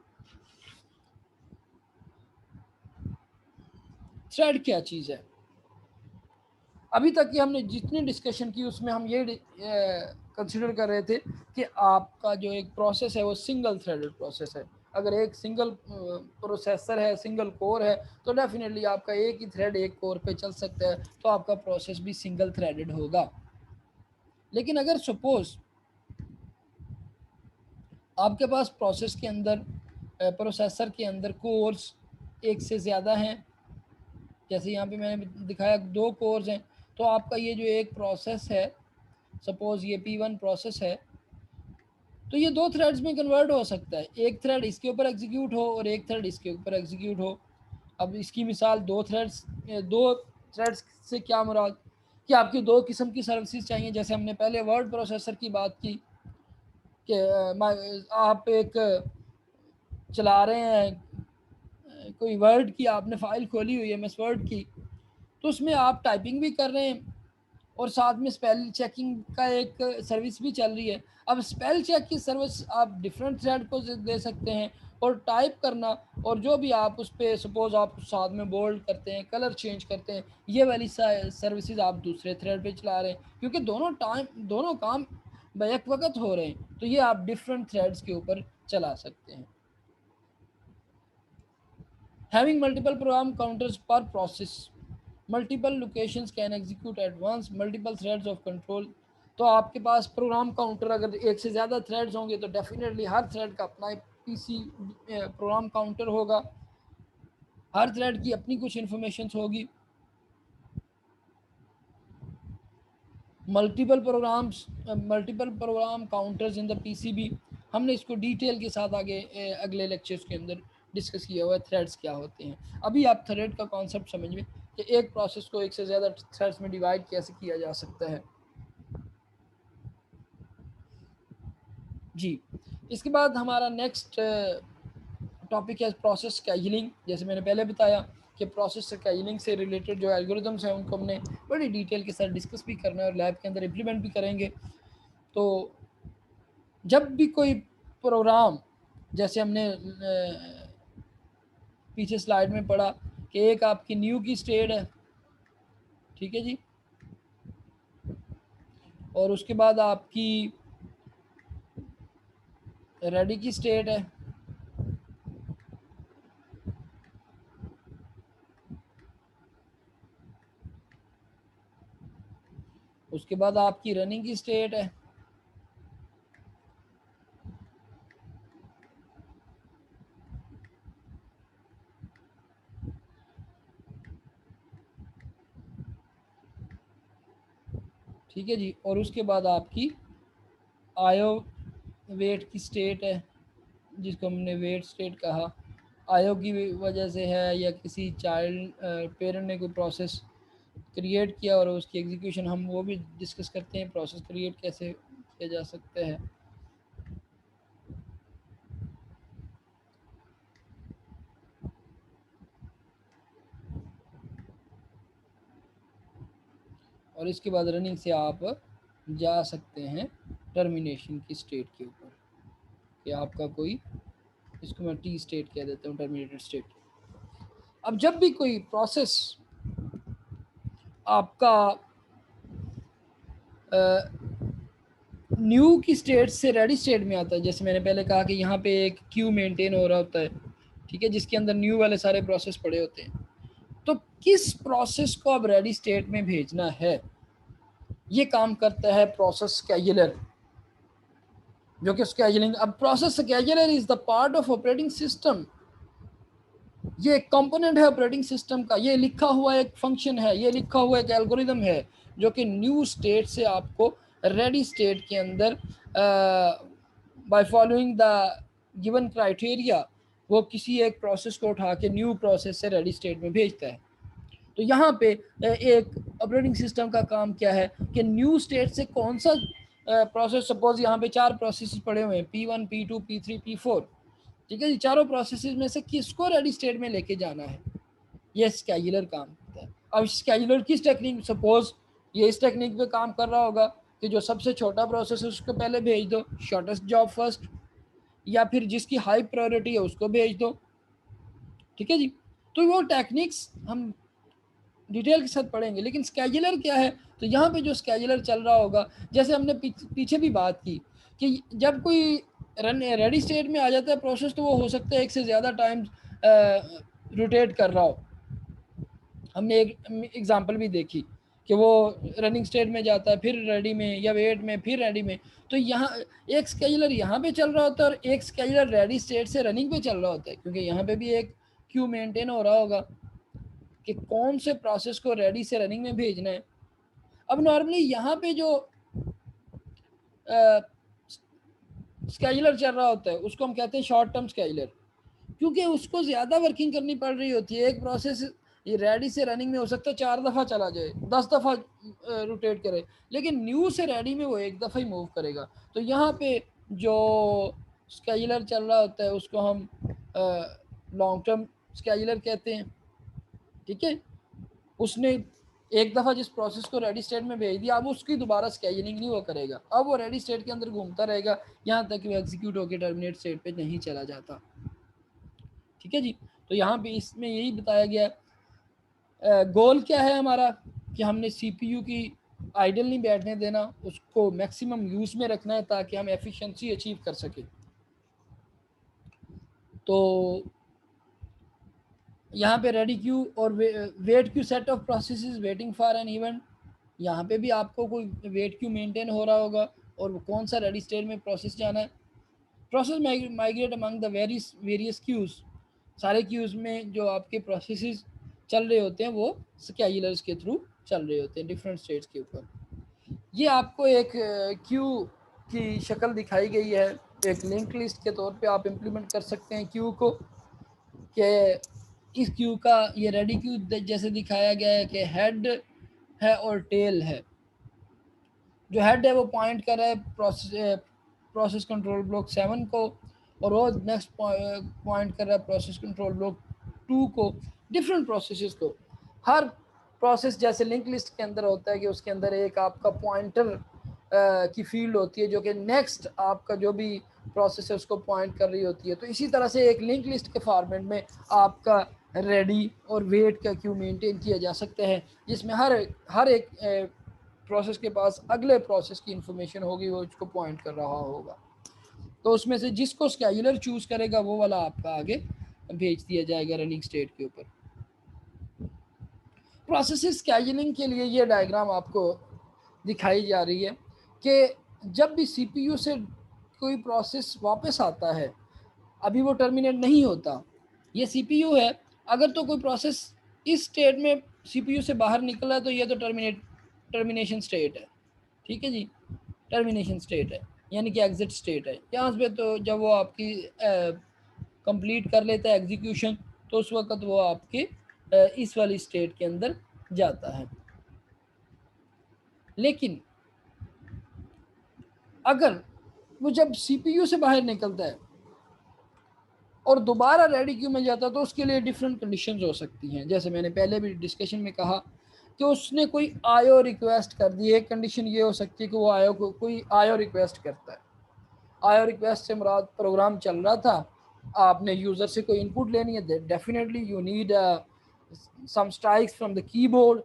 थ्रेड क्या चीज़ है? अभी तक की हमने जितनी डिस्कशन की उसमें हम ये कंसिडर कर रहे थे कि आपका जो एक प्रोसेस है वो सिंगल थ्रेडेड प्रोसेस है। अगर एक सिंगल प्रोसेसर है, सिंगल कोर है, तो डेफिनेटली आपका एक ही थ्रेड एक कोर पे चल सकता है, तो आपका प्रोसेस भी सिंगल थ्रेडेड होगा। लेकिन अगर सपोज आपके पास प्रोसेस के अंदर, प्रोसेसर के अंदर कोर्स एक से ज़्यादा हैं, जैसे यहाँ पे मैंने दिखाया 2 कोर्स हैं, तो आपका ये जो एक प्रोसेस है, सपोज ये P1 प्रोसेस है, तो ये 2 थ्रेड्स में कन्वर्ट हो सकता है। एक थ्रेड इसके ऊपर एग्जीक्यूट हो और एक थ्रेड इसके ऊपर एग्जीक्यूट हो। अब इसकी मिसाल 2 थ्रेड्स से क्या मुराद कि आपकी 2 किस्म की सर्विसेज चाहिए। जैसे हमने पहले वर्ड प्रोसेसर की बात की कि आप एक चला रहे हैं, कोई वर्ड की आपने फ़ाइल खोली हुई है एमएस वर्ड की, तो उसमें आप टाइपिंग भी कर रहे हैं और साथ में स्पेल चेकिंग का एक सर्विस भी चल रही है। अब स्पेल चेक की सर्विस आप डिफरेंट थ्रेड को दे सकते हैं, और टाइप करना और जो भी आप उस पर सपोज आप साथ में बोल्ड करते हैं, कलर चेंज करते हैं, ये वाली सर्विसेज आप दूसरे थ्रेड पे चला रहे हैं, क्योंकि दोनों काम बैक वक्त हो रहे हैं, तो ये आप डिफरेंट थ्रेड्स के ऊपर चला सकते हैं। Having multiple program counters per process, multiple locations can execute at once, multiple threads of control। तो आपके पास प्रोग्राम काउंटर अगर एक से ज़्यादा थ्रेड्स होंगे तो डेफिनेटली हर थ्रेड का अपना पीसी प्रोग्राम काउंटर होगा, हर थ्रेड की अपनी कुछ इन्फॉर्मेशन होगी। Multiple program counters in the PCB, हमने इसको डिटेल के साथ आगे अगले लेक्चर्स के अंदर डिस्कस किया हुआ है थ्रेड्स क्या होते हैं। अभी आप थ्रेड का कॉन्सेप्ट समझिए कि एक प्रोसेस को एक से ज़्यादा थ्रेड्स में डिवाइड कैसे किया जा सकता है। जी, इसके बाद हमारा नेक्स्ट टॉपिक है प्रोसेस स्केजुलिंग। जैसे मैंने पहले बताया कि प्रोसेस स्केजुलिंग से रिलेटेड जो एल्गोरिदम्स हैं उनको हमने बड़ी डिटेल के साथ डिस्कस भी करना है और लैब के अंदर इम्प्लीमेंट भी करेंगे। तो जब भी कोई प्रोग्राम, जैसे हमने पीछे स्लाइड में पढ़ा कि एक आपकी न्यू की स्टेट है, ठीक है जी, और उसके बाद आपकी रेडी की स्टेट है, उसके बाद आपकी रनिंग की स्टेट है, ठीक है जी, और उसके बाद आपकी आयो वेट की स्टेट है, जिसको हमने वेट स्टेट कहा। आयो की वजह से है या किसी चाइल्ड पेरेंट ने कोई प्रोसेस क्रिएट किया और उसकी एग्जीक्यूशन, हम वो भी डिस्कस करते हैं प्रोसेस क्रिएट कैसे किया जा सकता है। और इसके बाद रनिंग से आप जा सकते हैं टर्मिनेशन की स्टेट के ऊपर, कि आपका कोई, इसको मैं टी स्टेट कह देता हूँ, टर्मिनेटेड स्टेट। अब जब भी कोई प्रोसेस आपका न्यू की स्टेट से रेडी स्टेट में आता है, जैसे मैंने पहले कहा कि यहाँ पे एक क्यू मेंटेन हो रहा होता है, ठीक है, जिसके अंदर न्यू वाले सारे प्रोसेस पड़े होते हैं। तो किस प्रोसेस को अब रेडी स्टेट में भेजना है, ये काम करता है प्रोसेस स्केड्यूलर, जो कि स्केड्यूलिंग। अब process scheduler is the part of operating system, ये एक कंपोनेंट है ऑपरेटिंग सिस्टम का, ये लिखा हुआ एक फंक्शन है, ये लिखा हुआ एक एल्गोरिदम है, जो कि न्यू स्टेट से आपको रेडी स्टेट के अंदर by following the given criteria वो किसी एक प्रोसेस को उठा के न्यू प्रोसेस से रेडी स्टेट में भेजता है। तो यहाँ पे एक ऑपरेटिंग सिस्टम का काम क्या है कि न्यू स्टेट से कौन सा प्रोसेस, सपोज यहाँ पे 4 प्रोसेस पड़े हुए हैं, P1 P2 P3 P4, ठीक है जी, चारों प्रोसेस में से किसको रेडी स्टेट में लेके जाना है, ये स्केड्यूलर काम करता है। अब स्केड्यूलर किस टेक्निक, सपोज ये इस टेक्निक पे काम कर रहा होगा कि जो सबसे छोटा प्रोसेस है उसको पहले भेज दो, शॉर्टेस्ट जॉब फर्स्ट, या फिर जिसकी हाई प्रायोरिटी है उसको भेज दो, ठीक है जी। तो वो टेक्निक्स हम डिटेल के साथ पढ़ेंगे, लेकिन स्केड्यूलर क्या है, तो यहाँ पे जो स्केड्यूलर चल रहा होगा, जैसे हमने पीछे भी बात की कि जब कोई रन रेडी स्टेट में आ जाता है प्रोसेस, तो वो हो सकता है एक से ज़्यादा टाइम रोटेट कर रहा हो। हमने एक एग्जांपल भी देखी कि वो रनिंग स्टेट में जाता है, फिर रेडी में, या वेट में, फिर रेडी में। तो यहाँ एक स्केड्यूलर यहाँ पे चल रहा होता है और एक स्केड्यूलर रेडी स्टेट से रनिंग पे चल रहा होता है, क्योंकि यहाँ पे भी एक क्यू मेंटेन हो रहा होगा कि कौन से प्रोसेस को रेडी से रनिंग में भेजना है। अब नॉर्मली यहाँ पे जो स्केड्यूलर चल रहा होता है उसको हम कहते हैं शॉर्ट टर्म स्केड्यूलर, क्योंकि उसको ज़्यादा वर्किंग करनी पड़ रही होती है। एक प्रोसेस ये रेडी से रनिंग में हो सकता है 4 दफ़ा चला जाए, 10 दफ़ा रोटेट करे, लेकिन न्यू से रेडी में वो एक दफ़ा ही मूव करेगा। तो यहाँ पे जो स्केड्यूलर चल रहा होता है उसको हम लॉन्ग टर्म स्केड्यूलर कहते हैं, ठीक है। उसने एक दफ़ा जिस प्रोसेस को रेडी स्टेट में भेज दिया, अब उसकी दोबारा स्केड्यूलिंग नहीं वो करेगा, अब वो रेडी स्टेट के अंदर घूमता रहेगा यहाँ तक कि वो एग्जीक्यूट होकर टर्मिनेट स्टेट पे नहीं चला जाता, ठीक है जी। तो यहाँ पे इसमें यही बताया गया गोल क्या है हमारा, कि हमने सीपीयू की आइडल नहीं बैठने देना, उसको मैक्सिमम यूज़ में रखना है ताकि हम एफिशिएंसी अचीव कर सकें। तो यहाँ पे रेडी क्यू और wait queue set of processes waiting for an event, यहाँ पे भी आपको कोई वेट क्यू मेंटेन हो रहा होगा और कौन सा रेडी स्टेट में प्रोसेस जाना है। Process migrate among the various queues, सारे क्यूज़ में जो आपके प्रोसेसेस चल रहे होते हैं वो स्केड्यूलर्स के थ्रू चल रहे होते हैं डिफरेंट स्टेट्स के ऊपर। ये आपको एक क्यू की शक्ल दिखाई गई है, एक लिंक लिस्ट के तौर पे आप इम्प्लीमेंट कर सकते हैं क्यू को, कि इस क्यू का ये रेडी क्यू जैसे दिखाया गया है कि हेड है और टेल है। जो हेड है वो पॉइंट कर रहा है प्रोसेस कंट्रोल ब्लॉक 7 को, और वो नेक्स्ट पॉइंट कर रहा है प्रोसेस कंट्रोल ब्लॉक 2 को, डिफरेंट प्रोसेसेस को। हर प्रोसेस जैसे लिंक लिस्ट के अंदर होता है कि उसके अंदर एक आपका पॉइंटर की फील्ड होती है जो कि नेक्स्ट आपका जो भी प्रोसेस है उसको पॉइंट कर रही होती है। तो इसी तरह से एक लिंक लिस्ट के फॉर्मेट में आपका रेडी और वेट का क्यू मेंटेन किया जा सकता है, जिसमें हर एक प्रोसेस के पास अगले प्रोसेस की इंफॉर्मेशन होगी, वो उसको पॉइंट कर रहा होगा। तो उसमें से जिसको स्केड्यूलर चूज करेगा वो वाला आपका आगे भेज दिया जाएगा रनिंग स्टेट के ऊपर। प्रोसेस स्केड्यूलिंग के लिए ये डायग्राम आपको दिखाई जा रही है कि जब भी सीपीयू से कोई प्रोसेस वापस आता है, अभी वो टर्मिनेट नहीं होता, ये सीपीयू है, अगर तो कोई प्रोसेस इस स्टेट में सीपीयू से बाहर निकला है तो ये तो टर्मिनेशन स्टेट है, ठीक है जी, टर्मिनेशन स्टेट है, यानी कि एग्जिट स्टेट है। यहाँ पे तो जब वो आपकी कंप्लीट कर लेता है एग्जीक्यूशन, तो उस वक्त वो आपके इस वाली स्टेट के अंदर जाता है। लेकिन अगर वो जब सीपीयू से बाहर निकलता है और दोबारा रेडी क्यू में जाता है, तो उसके लिए डिफरेंट कंडीशंस हो सकती हैं। जैसे मैंने पहले भी डिस्कशन में कहा कि उसने कोई आयो रिक्वेस्ट कर दी है। एक कंडीशन ये हो सकती है कि वो आयो को कोई आयो रिक्वेस्ट करता है। आयो रिक्वेस्ट से मुराद प्रोग्राम चल रहा था, आपने यूज़र से कोई इनपुट लेनी है, definitely you need some strikes from the keyboard,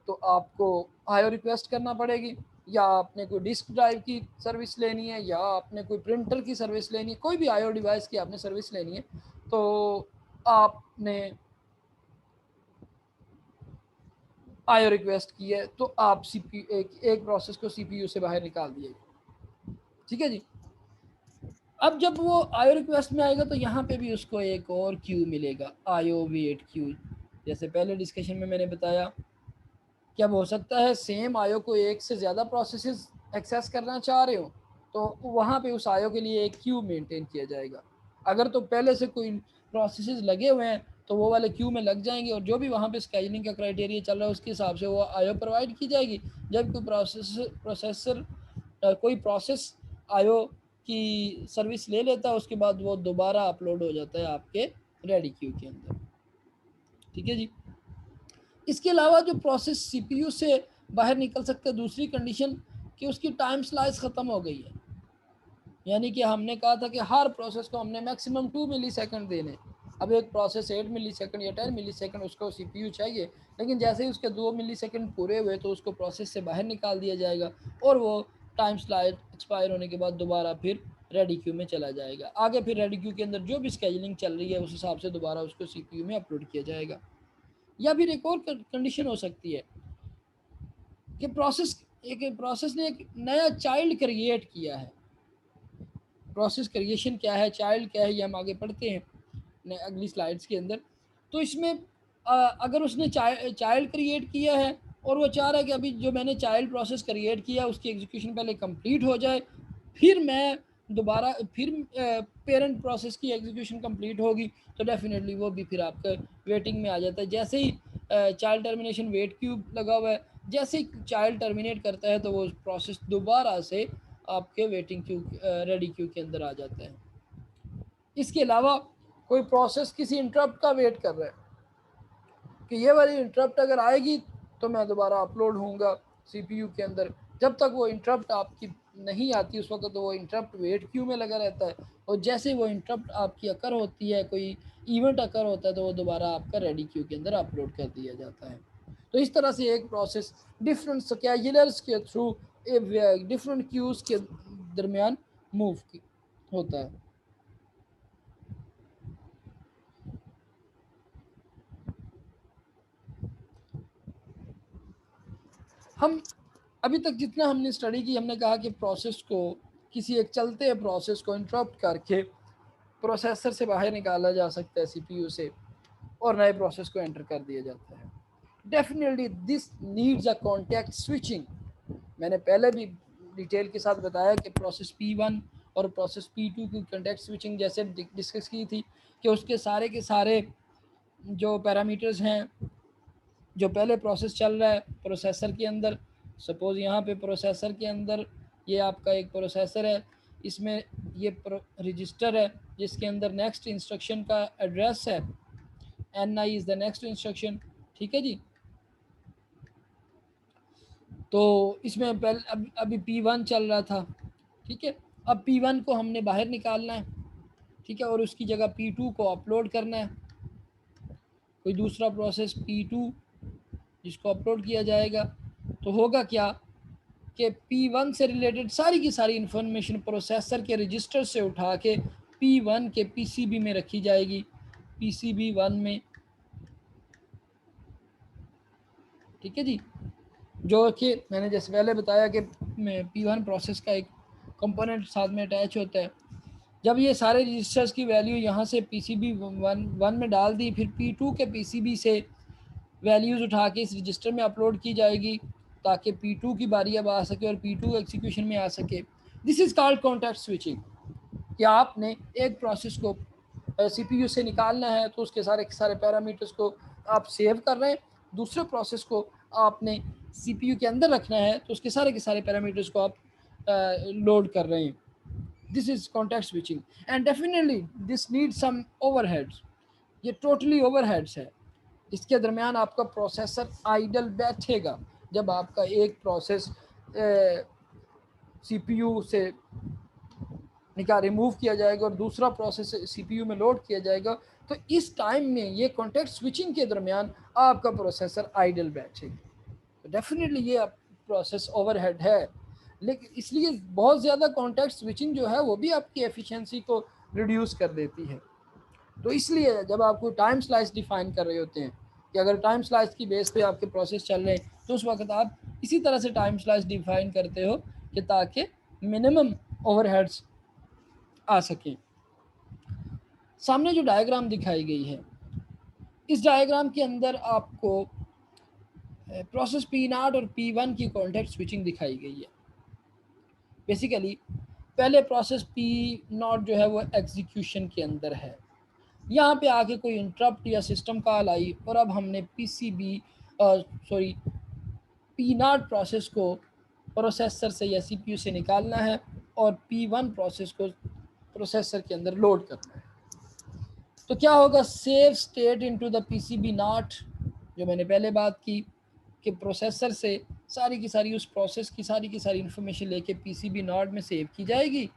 तो आपको आयो रिक्वेस्ट करना पड़ेगी। या आपने कोई डिस्क ड्राइव की सर्विस लेनी है, या आपने कोई प्रिंटर की सर्विस लेनी है, कोई भी आयो डिवाइस की आपने सर्विस लेनी है, तो आपने आयो रिक्वेस्ट की है, तो आप एक प्रोसेस को सीपीयू से बाहर निकाल दिएगा। ठीक है जी। अब जब वो आयो रिक्वेस्ट में आएगा, तो यहाँ पे भी उसको एक और क्यू मिलेगा, आयो वेट क्यू। जैसे पहले डिस्कशन में मैंने बताया कि अब हो सकता है सेम आयो को एक से ज़्यादा प्रोसेसेस एक्सेस करना चाह रहे हो, तो वहाँ पे उस आयो के लिए एक क्यू मेंटेन किया जाएगा। अगर तो पहले से कोई प्रोसेसेस लगे हुए हैं, तो वो वाले क्यू में लग जाएंगे, और जो भी वहाँ पे स्केजुलिंग का क्राइटेरिया चल रहा है उसके हिसाब से वो आयो प्रोवाइड की जाएगी। जब कोई कोई प्रोसेस आयो की सर्विस ले लेता है, उसके बाद वो दोबारा अपलोड हो जाता है आपके रेडी क्यू के अंदर। ठीक है जी। इसके अलावा जो प्रोसेस सीपीयू से बाहर निकल सकते हैं, दूसरी कंडीशन कि उसकी टाइम स्लाइस ख़त्म हो गई है। यानी कि हमने कहा था कि हर प्रोसेस को हमने मैक्सिमम 2 मिली सेकेंड देने। अब एक प्रोसेस 8 मिली सेकेंड या 10 मिली सेकेंड उसको सीपीयू चाहिए, लेकिन जैसे ही उसके 2 मिली सेकेंड पूरे हुए, तो उसको प्रोसेस से बाहर निकाल दिया जाएगा, और वो टाइम स्लाइड एक्सपायर होने के बाद दोबारा फिर रेडी क्यू में चला जाएगा। आगे फिर रेडी क्यू के अंदर जो भी स्केजुलिंग चल रही है, उस हिसाब से दोबारा उसको सीपीयू में अपलोड किया जाएगा। या फिर एक और कंडीशन हो सकती है कि प्रोसेस ने एक नया चाइल्ड क्रिएट किया है। प्रोसेस क्रिएशन क्या है, चाइल्ड क्या है, ये हम आगे पढ़ते हैं अगली स्लाइड्स के अंदर। तो इसमें अगर उसने चाइल्ड क्रिएट किया है, और वो चाह रहा है कि अभी जो मैंने चाइल्ड प्रोसेस क्रिएट किया उसकी एग्जीक्यूशन पहले कंप्लीट हो जाए, फिर मैं दोबारा फिर पेरेंट प्रोसेस की एग्जीक्यूशन कंप्लीट होगी, तो डेफिनेटली वो भी फिर आपका वेटिंग में आ जाता है। जैसे ही चाइल्ड टर्मिनेशन वेट क्यूब लगा हुआ है, जैसे ही चाइल्ड टर्मिनेट करता है, तो वो प्रोसेस दोबारा से आपके वेटिंग क्यू रेडी क्यू के अंदर आ जाता है। इसके अलावा कोई प्रोसेस किसी इंटरप्ट का वेट कर रहा है कि ये वाली इंटरप्ट अगर आएगी तो मैं दोबारा अपलोड होऊंगा सीपीयू के अंदर। जब तक वो इंटरप्ट आपकी नहीं आती, उस वक्त तो वो इंटरप्ट वेट क्यू में लगा रहता है, और जैसे वो इंटरप्ट आपकी अकर होती है, कोई इवेंट अकर होता है, तो वो दोबारा आपका रेडी क्यू के अंदर अपलोड कर दिया जाता है। तो इस तरह से एक प्रोसेस डिफरेंट स्केजुलर्स के थ्रू डिफरेंट क्यूज़ के दरमियान मूव होता है। हम अभी तक जितना हमने स्टडी की, हमने कहा कि प्रोसेस को, किसी एक चलते प्रोसेस को इंटरप्ट करके प्रोसेसर से बाहर निकाला जा सकता है सीपीयू से, और नए प्रोसेस को एंटर कर दिया जाता है। Definitely this needs a contact switching. मैंने पहले भी डिटेल के साथ बताया कि प्रोसेस P1 और प्रोसेस P2 की कॉन्टेक्ट स्विचिंग जैसे डिस्कस की थी, कि उसके सारे के सारे जो पैरामीटर्स हैं, जो पहले प्रोसेस चल रहा है प्रोसेसर के अंदर, सपोज़ यहाँ पे प्रोसेसर के अंदर ये आपका एक प्रोसेसर है, इसमें ये रजिस्टर है जिसके अंदर नेक्स्ट इंस्ट्रक्शन का एड्रेस है, NI is the next instruction. ठीक है जी। तो इसमें पहले अभी P1 चल रहा था। ठीक है। अब P1 को हमने बाहर निकालना है, ठीक है, और उसकी जगह P2 को अपलोड करना है। कोई दूसरा प्रोसेस P2 जिसको अपलोड किया जाएगा, तो होगा क्या कि P1 से रिलेटेड सारी की सारी इंफॉर्मेशन प्रोसेसर के रजिस्टर से उठा के P1 के PCB में रखी जाएगी, PCB 1 में। ठीक है जी। जो कि मैंने जैसे पहले बताया कि P1 प्रोसेस का एक कंपोनेंट साथ में अटैच होता है। जब ये सारे रजिस्टर्स की वैल्यू यहाँ से PCB 1 में डाल दी, फिर P2 के PCB से वैल्यूज़ उठा के इस रजिस्टर में अपलोड की जाएगी, ताकि P2 की बारी अब आ सके और P2 एग्जीक्यूशन में आ सके। This is called context switching, कि आपने एक प्रोसेस को CPU से निकालना है तो उसके सारे के सारे पैरामीटर्स को आप सेव कर रहे हैं, दूसरे प्रोसेस को आपने CPU के अंदर रखना है तो उसके सारे के सारे पैरामीटर्स को आप लोड कर रहे हैं. This is context switching and definitely this need some overheads. ये टोटली ओवरहेड्स है. इसके दरमियान आपका प्रोसेसर आइडल बैठेगा. जब आपका एक प्रोसेस CPU से निकाल रिमूव किया जाएगा और दूसरा प्रोसेस CPU में लोड किया जाएगा, तो इस टाइम में ये कॉन्टेक्स्ट स्विचिंग के दरमियान आपका प्रोसेसर आइडल बैठेगा. तो डेफिनेटली ये प्रोसेस ओवरहेड है. लेकिन इसलिए बहुत ज़्यादा कॉन्टेक्स्ट स्विचिंग जो है वो भी आपकी एफिशिएंसी को रिड्यूस कर देती है. तो इसलिए जब आप कोई टाइम स्लाइस डिफाइन कर रहे होते हैं कि अगर टाइम स्लाइस की बेस पे आपके प्रोसेस चल रहे हैं तो उस वक्त आप इसी तरह से टाइम स्लाइस डिफाइन करते हो कि ताकि मिनिमम ओवरहेड्स आ सकें. सामने जो डायग्राम दिखाई गई है, इस डायग्राम के अंदर आपको प्रोसेस P0 और P1 की कॉन्टेक्स्ट स्विचिंग दिखाई गई है. बेसिकली पहले प्रोसेस P0 जो है वो एग्जीक्यूशन के अंदर है. यहाँ पे आके कोई इंटरप्ट या सिस्टम कॉल आई और अब हमने P0 प्रोसेस को प्रोसेसर से या CPU से निकालना है और P1 प्रोसेस को प्रोसेसर के अंदर लोड करना है. तो क्या होगा, save state into the PCB not, जो मैंने पहले बात की कि प्रोसेसर से सारी की सारी उस प्रोसेस की सारी इंफॉर्मेशन लेके PCB नॉट में सेव की जाएगी.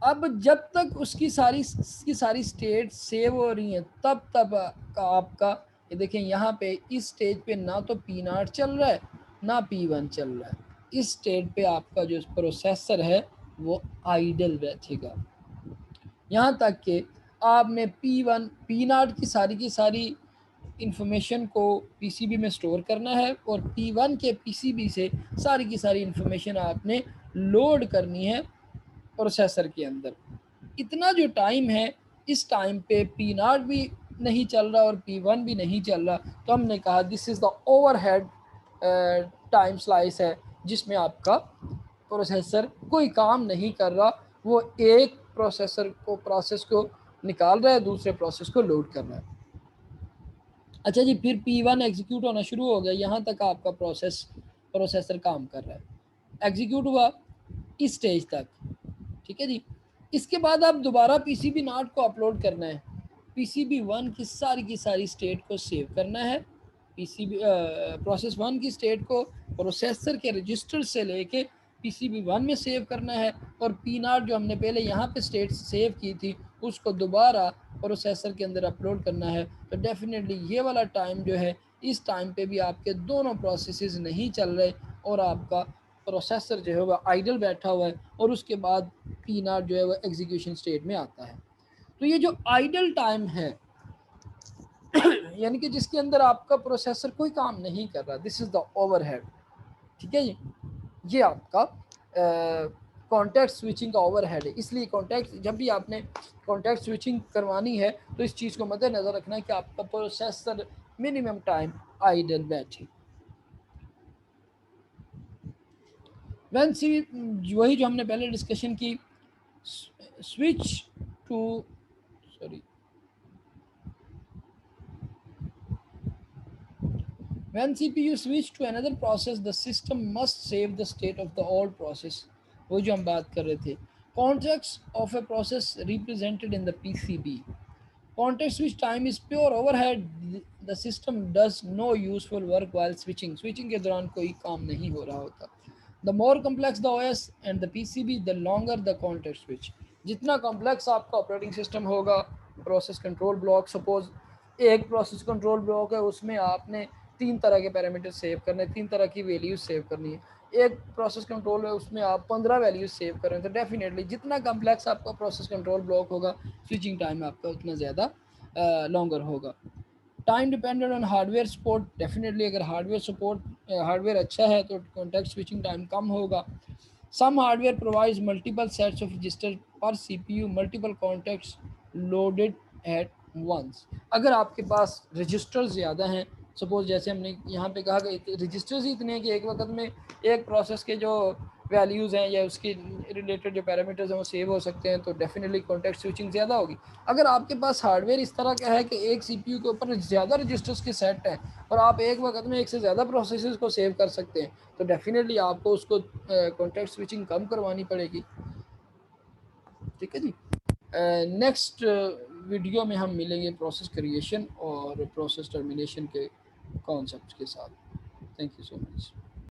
अब जब तक उसकी सारी स्टेट सेव हो रही हैं तब का आपका ये देखें यहाँ पे इस स्टेज पे ना तो P0 चल रहा है ना P1 चल रहा है. इस स्टेज पे आपका जो प्रोसेसर है वो आइडल बैठेगा. यहाँ तक कि आपने P0 की सारी इंफॉर्मेशन को PCB में स्टोर करना है और P1 के PCB से सारी की सारी इंफॉर्मेशन आपने लोड करनी है प्रोसेसर के अंदर. इतना जो टाइम है, इस टाइम पे P0 भी नहीं चल रहा और P1 भी नहीं चल रहा, तो हमने कहा this is the overhead time slice है जिसमें आपका प्रोसेसर कोई काम नहीं कर रहा, वो एक प्रोसेस को निकाल रहा है, दूसरे प्रोसेस को लोड कर रहा है. अच्छा जी, फिर P1 एग्जीक्यूट होना शुरू हो गया. यहाँ तक आपका प्रोसेसर काम कर रहा है, एग्जीक्यूट हुआ इस स्टेज तक, ठीक है जी. इसके बाद आप दोबारा PCB नॉट को अपलोड करना है. PCB1 की सारी स्टेट को सेव करना है. प्रोसेस 1 की स्टेट को प्रोसेसर के रजिस्टर से लेके PCB1 में सेव करना है और P0 जो हमने पहले यहाँ पे स्टेट सेव की थी उसको दोबारा प्रोसेसर के अंदर अपलोड करना है. तो डेफिनेटली ये वाला टाइम जो है, इस टाइम पे भी आपके दोनों प्रोसेसेस नहीं चल रहे और आपका प्रोसेसर जो है वह आइडल बैठा हुआ है और उसके बाद P0 जो है वह एग्जीक्यूशन स्टेट में आता है. तो ये जो आइडल टाइम है यानी कि जिसके अंदर आपका प्रोसेसर कोई काम नहीं कर रहा, दिस इज़ द ओवरहेड. ठीक है जी, ये आपका कॉन्टेक्स्ट स्विचिंग का ओवरहेड है. इसलिए जब भी आपने कॉन्टेक्स्ट स्विचिंग करवानी है तो इस चीज़ को मद्देनज़र रखना है कि आपका प्रोसेसर मिनिमम टाइम आइडल बैठे. वही जो हमने पहले डिस्कशन की, switch to when CPU switch to another process, the system must save the state of the old process. वो जो हम बात कर रहे थे, context of a process represented in the PCB. Context switch time is pure overhead. The system does no useful work while switching. Switching के दौरान कोई काम नहीं हो रहा होता. The more complex the OS and the PCB, the longer the context switch. जितना complex आपका ऑपरेटिंग सिस्टम होगा, प्रोसेस कंट्रोल ब्लॉक, सपोज एक प्रोसेस कंट्रोल ब्लॉक है, उसमें आपने 3 तरह के पैरामीटर सेव करने, 3 तरह की वैल्यूज सेव करनी है. एक प्रोसेस कंट्रोल है, उसमें आप 15 वैल्यूज सेव करें, तो डेफिनेटली जितना कम्प्लेक्स आपका प्रोसेस कंट्रोल ब्लॉक होगा, स्विचिंग टाइम आपका उतना ज़्यादा लॉन्गर होगा. Time dependent on hardware support. Definitely अगर हार्डवेयर अच्छा है तो कॉन्टेक्स्ट स्विचिंग टाइम कम होगा. Some hardware provides multiple sets of register पर CPU, multiple contexts loaded at once. अगर आपके पास रजिस्टर्स ज़्यादा हैं, सपोज जैसे हमने यहाँ पे कहा कि रजिस्टर्स ही इतने हैं कि एक वक्त में एक प्रोसेस के जो वैल्यूज़ हैं या उसकी रिलेटेड जो पैरामीटर्स हैं वो सेव हो सकते हैं, तो डेफिनेटली कॉन्टेक्स्ट स्विचिंग ज़्यादा होगी। अगर आपके पास हार्डवेयर इस तरह का है कि एक सीपीयू के ऊपर ज़्यादा रजिस्टर्स के सेट हैं और आप एक वक्त में एक से ज़्यादा प्रोसेसेस को सेव कर सकते हैं, तो डेफिनेटली आपको उसको कॉन्टेक्स्ट स्विचिंग कम करवानी पड़ेगी। ठीक है जी। नेक्स्ट वीडियो में हम मिलेंगे प्रोसेस क्रिएशन और प्रोसेस टर्मिनेशन के कॉन्सेप्ट के साथ। Thank you so much.